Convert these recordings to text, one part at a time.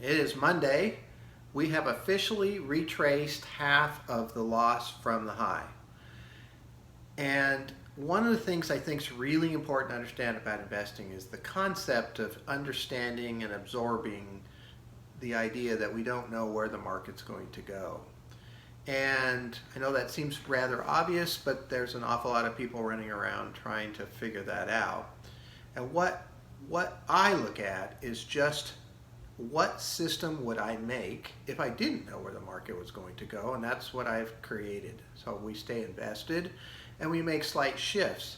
It is Monday. We have officially retraced half of the loss from the high. And one of the things I think is really important to understand about investing is the concept of understanding and absorbing the idea that we don't know where the market's going to go. And I know that seems rather obvious, but there's an awful lot of people running around trying to figure that out. And what I look at is just what system would I make if I didn't know where the market was going to go, and that's what I've created. So we stay invested and we make slight shifts.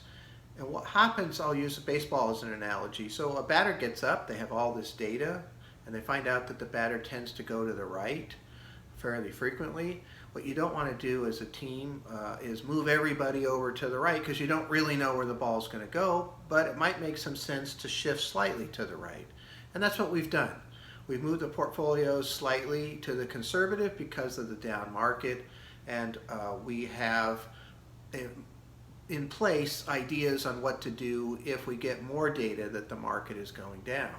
And what happens, I'll use baseball as an analogy. So a batter gets up, they have all this data, and they find out that the batter tends to go to the right fairly frequently. What you don't want to do as a team is move everybody over to the right, because you don't really know where the ball's going to go, but it might make some sense to shift slightly to the right. And that's what we've done. We've moved the portfolios slightly to the conservative because of the down market, and we have in place ideas on what to do if we get more data that the market is going down.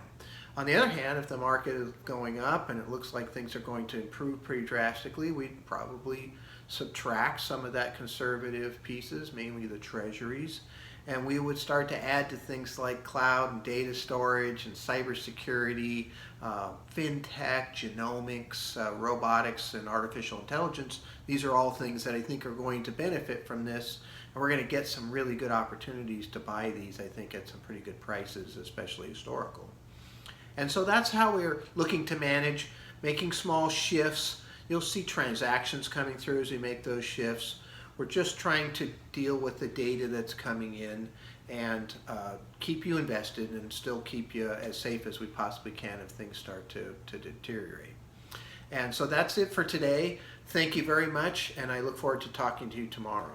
On the other hand, if the market is going up and it looks like things are going to improve pretty drastically, we'd probably subtract some of that conservative pieces, mainly the treasuries, and we would start to add to things like cloud and data storage and cybersecurity, fintech, genomics, robotics, and artificial intelligence. These are all things that I think are going to benefit from this, and we're going to get some really good opportunities to buy these, I think, at some pretty good prices, especially historical. And so that's how we're looking to manage, making small shifts. You'll see transactions coming through as we make those shifts. We're just trying to deal with the data that's coming in and keep you invested and still keep you as safe as we possibly can if things start to deteriorate. And so that's it for today. Thank you very much, and I look forward to talking to you tomorrow.